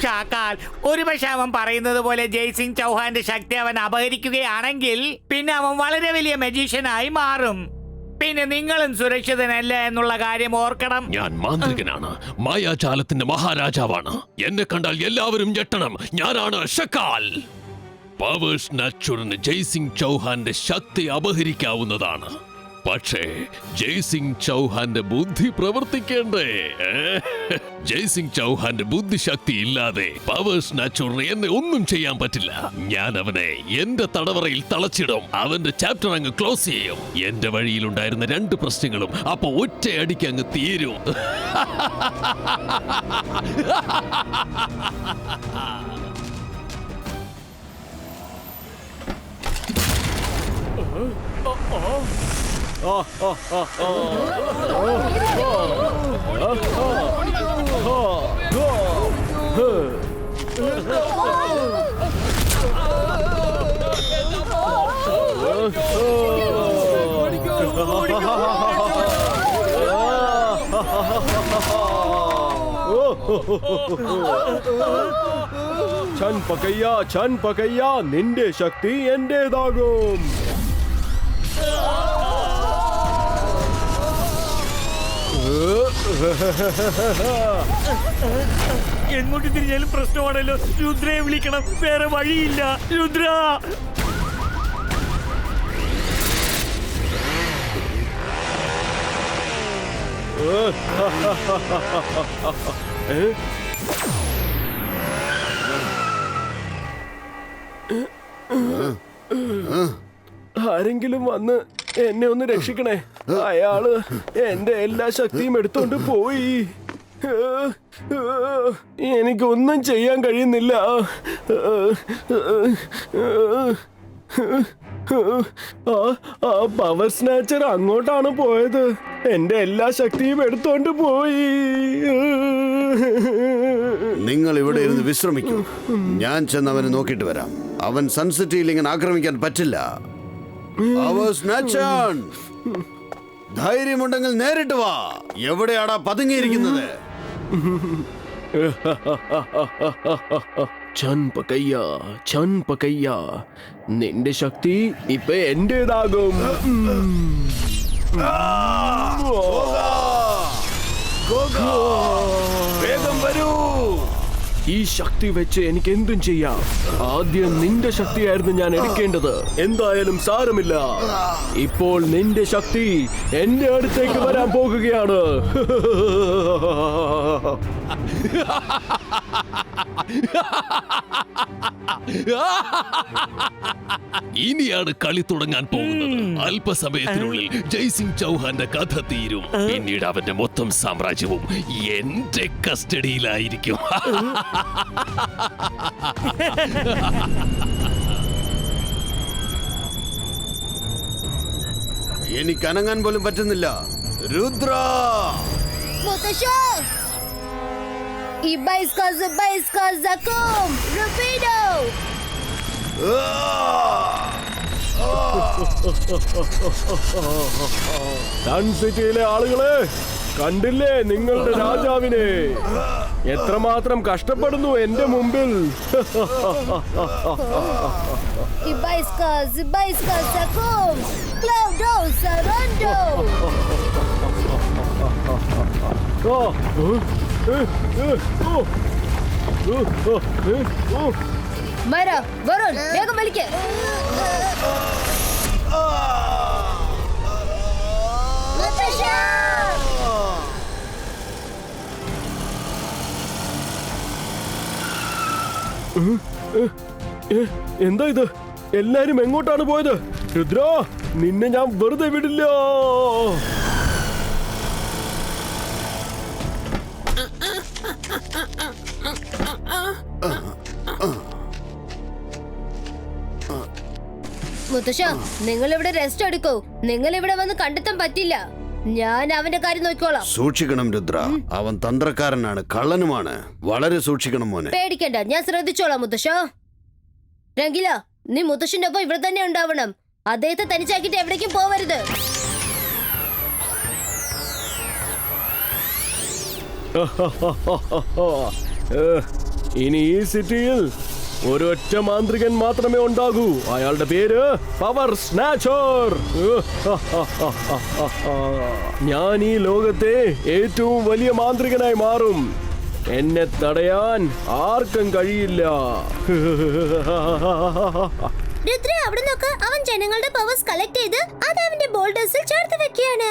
ഷാക്കാൽ, ഒരുപക്ഷെ അവൻ പറയുന്നത് പോലെ ജയ്സിംഗ് ചൗഹാന്റെ ശക്തി അവൻ അപഹരിക്കുകയാണെങ്കിൽ പിന്നെ അവൻ വളരെ വലിയ മജീഷ്യനായി മാറും. പിന്നെ നിങ്ങളും സുരക്ഷിതനല്ല എന്നുള്ള കാര്യം ഓർക്കണം. ഞാൻ മാന്ത്രികനാണ്, മായാജാലത്തിന്റെ മഹാരാജാവാണ്. എന്നെ കണ്ടാൽ എല്ലാവരും ഞെട്ടണം. ഞാനാണ് ഷക്കാൽ. പവർ സ്നാച്ചറിന് ജയ്സിംഗ് ചൗഹാന്റെ ശക്തി അപഹരിക്കാവുന്നതാണ്. പക്ഷേ ജയ്സിംഗ് ചൗഹാന്റെ ബുദ്ധി പ്രവർത്തിക്കേണ്ടേ? ജയ്സിംഗ് ചൗഹാന്റെ ബുദ്ധിശക്തി ഇല്ലാതെ പവർ സ്നാച്ചറിന് എന്നെ ഒന്നും ചെയ്യാൻ പറ്റില്ല. ഞാൻ അവനെ എന്റെ തടവറയിൽ തളച്ചിടും. അവന്റെ ചാപ്റ്റർ അങ്ങ് ക്ലോസ് ചെയ്യും. എന്റെ വഴിയിലുണ്ടായിരുന്ന 2 പ്രശ്നങ്ങളും അപ്പൊ ഒറ്റയടിക്ക് അങ്ങ് തീരും. ചൻ പകയ്യ, നിന്റെ ശക്തി എന്റേതാകും. എങ്ങോട്ട് തിരിഞ്ഞാലും പ്രശ്നമാണല്ലോ. രുദ്രയെ വിളിക്കണം, വേറെ വഴിയില്ല. രുദ്ര, ആരെങ്കിലും വന്ന് എന്നെ ഒന്ന് രക്ഷിക്കണേ. അയാള് എന്റെ എല്ലാ ശക്തിയും എടുത്തോണ്ട് പോയി. എനിക്കൊന്നും ചെയ്യാൻ കഴിയുന്നില്ല. ആ പവർ സ്നാച്ചർ അങ്ങോട്ടാണ് പോയത്. എന്റെ എല്ലാ ശക്തിയും എടുത്തോണ്ട് പോയി. നിങ്ങൾ ഇവിടെ ഇരുന്ന് വിശ്രമിക്കൂ. ഞാൻ ചെന്ന് അവനെ നോക്കിയിട്ട് വരാം. അവൻ സൺസിറ്റിയിൽ ഇങ്ങനെ ആക്രമിക്കാൻ പറ്റില്ല. ധൈര്യമുണ്ടെങ്കിൽ നേരിട്ട് വാ. എവിടെയാടാ പതുങ്ങിയിരിക്കുന്നത്? ചൻ പകയ്യ, നിന്റെ ശക്തി ഇപ്പൊ എന്റേതാകും. വേഗം വരൂ. ഈ ശക്തി വെച്ച് എനിക്ക് എന്തും ചെയ്യാം. ആദ്യം നിന്റെ ശക്തിയായിരുന്നു ഞാൻ എടുക്കേണ്ടത്. എന്തായാലും സാരമില്ല. ഇപ്പോൾ നിന്റെ ശക്തി എന്റെ അടുത്തേക്ക് വരാൻ പോകുകയാണ്. ഇനിയാണ് കളി തുടങ്ങാൻ പോകുന്നത്. അല്പസമയത്തിനുള്ളിൽ ജയ്സിംഗ് ചൗഹാന്റെ കഥ തീരും. പിന്നീട് അവന്റെ മൊത്തം സാമ്രാജ്യവും എന്റെ കസ്റ്റഡിയിലായിരിക്കും. എനിക്ക് അനങ്ങാൻ പോലും പറ്റുന്നില്ല. രുദ്ര, സൺ സിറ്റിയിലെ ആളുകളെ കണ്ടില്ലേ നിങ്ങളുടെ രാജാവിനെ? എത്രമാത്രം കഷ്ടപ്പെടുന്നു എന്റെ മുമ്പിൽ. വരുൺ, വേഗം വലിക്ക്. എന്താ ഇത്? എല്ലാരും എങ്ങോട്ടാണ് പോയത്? രുദ്ര, നിന്നെ ഞാൻ വെറുതെ വിടില്ല. മുത്തശ്ശ, നിങ്ങൾ ഇവിടെ റെസ്റ്റ് എടുക്കൂ. നിങ്ങൾ ഇവിടെ വന്ന് കണ്ടെത്താൻ പറ്റില്ല. ഞാൻ അവന്റെ കാര്യം നോക്കിക്കോളാം. സൂക്ഷിക്കണം രുദ്ര. അവൻ തന്ത്രക്കാരനാണ്, കള്ളനുമാണ്. വളരെ സൂക്ഷിക്കണം മോനെ. പേടിക്കണ്ട, ഞാൻ ശ്രദ്ധിച്ചോളാം മുത്തശ്ശ. രംഗില, നീ മുത്തശ്ശന്റെ ഒപ്പം ഇവിടെ തന്നെ ഉണ്ടാവണം. അദ്ദേഹത്തെ തനിച്ചാക്കിട്ട് എവിടേക്കും പോവരുത്. ഇനി ഈ സിറ്റിയിൽ ഒരൊറ്റ മാന്ത്രികൻ മാത്രമേ ഉണ്ടാകൂ. അയാളുടെ പേര് പവർ സ്നാച്ചർ. ഞാൻ ഈ ലോകത്തെ ഏറ്റവും വലിയ മാന്ത്രികനായി മാറും. എന്നെ തടയാൻ ആർക്കും കഴിയില്ല. രുദ്ര, അവിടെ നോക്ക്. അവൻ ജനങ്ങളുടെ പവേഴ്സ് കളക്ട് ചെയ്ത് അത് അവന്റെ ബോൾഡേഴ്സിൽ ചേർത്ത് വെക്കുകയാണ്.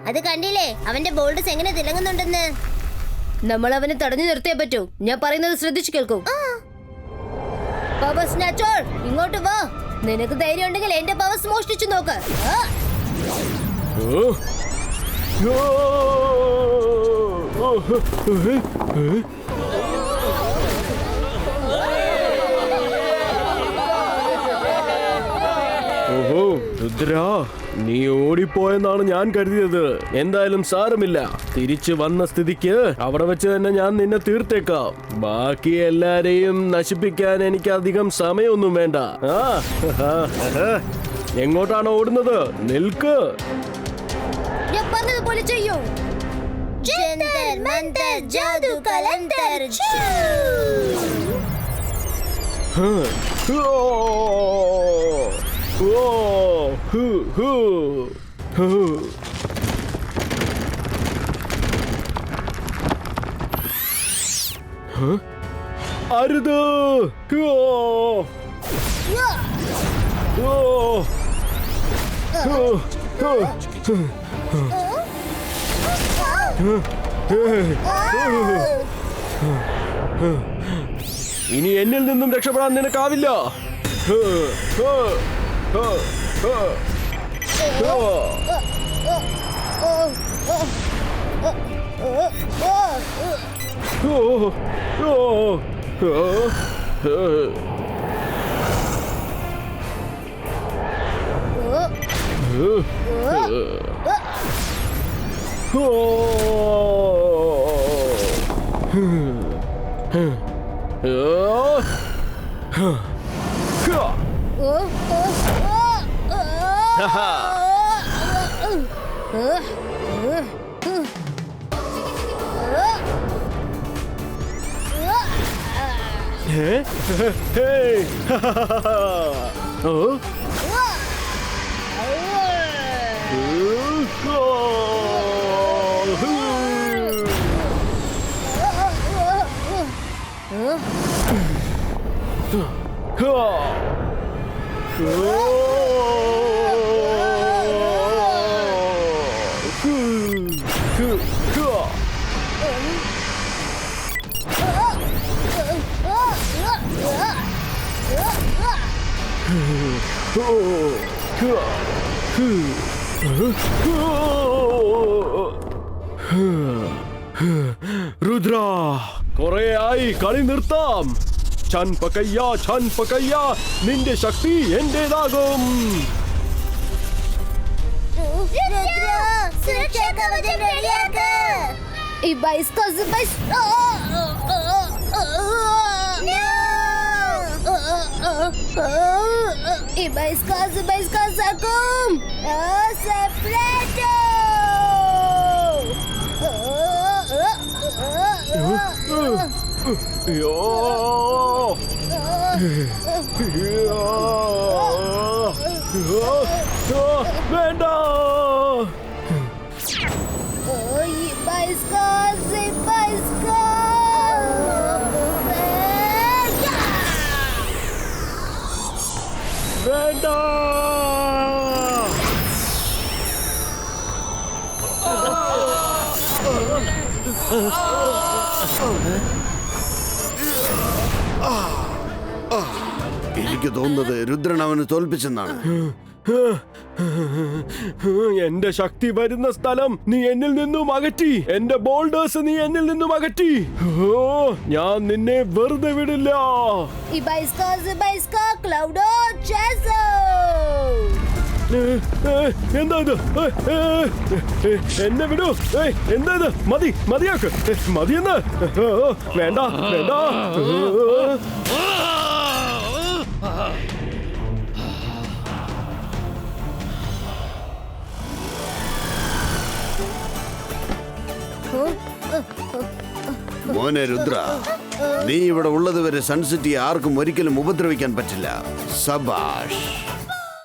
അത് കണ്ടില്ലേ അവന്റെ ബോൾഡേഴ്സ് എങ്ങനെ തിളങ്ങുന്നുണ്ടെന്ന്. നമ്മൾ അവനെ തടഞ്ഞു നിർത്തിയേ പറ്റൂ. ഞാൻ പറയുന്നത് ശ്രദ്ധിച്ചു കേൾക്കൂ. പവർ സ്നാച്ചർ, ഇങ്ങോട്ട് വാ. നിനക്ക് ധൈര്യം ഉണ്ടെങ്കിൽ എന്റെ പവേഴ്സ് മോഷ്ടിച്ചു നോക്ക്. ഓഹോ രുദ്ര, നീ ഓടിപ്പോയെന്നാണ് ഞാൻ കരുതിയത്. എന്തായാലും സാരമില്ല, തിരിച്ചു വന്ന സ്ഥിതിക്ക് അവിടെ വെച്ച് തന്നെ ഞാൻ നിന്നെ തീർത്തേക്കാം. ബാക്കി എല്ലാരെയും നശിപ്പിക്കാൻ എനിക്ക് അധികം സമയമൊന്നും വേണ്ട. എങ്ങോട്ടാണ് ഓടുന്നത്? നിൽക്ക്. ഞാൻ പറഞ്ഞതുപോലെ ചെയ്യൂ. ജന്തർ മന്തർ ജാദു കലണ്ടർ. അരുത്. ഇനി എന്നിൽ നിന്നും രക്ഷപ്പെടാൻ നിനക്കാവില്ല. രുദ്ര, കുറെ ആയി, കളി നിർത്താം. ഛൻ പക്കയ്യ, നിന്റെ ശക്തി എന്റേതാകും. വേണ്ട. വേണ്ട. എനിക്ക് തോന്നുന്നത് രുദ്രൻ അവന് തോൽപ്പിച്ചെന്നാണ്. എന്റെ ശക്തി വരുന്ന സ്ഥലം നീ എന്നിൽ നിന്നും അകറ്റി. എന്റെ ബോൾഡേഴ്സ് നീ എന്നിൽ നിന്നും അകറ്റി. ഞാൻ നിന്നെ വെറുതെ വിടില്ല. എന്താ ഇത്? എന്നെ വിടൂ. എന്താ ഇത്? മതിയാക്ക്. മതിയെന്ന്. വേണ്ട. മോനെ രുദ്ര, നീ ഇവിടെ ഉള്ളതുവരെ സൺസിറ്റി ആർക്കും ഒരിക്കലും ഉപദ്രവിക്കാൻ പറ്റില്ല. സബാഷ്.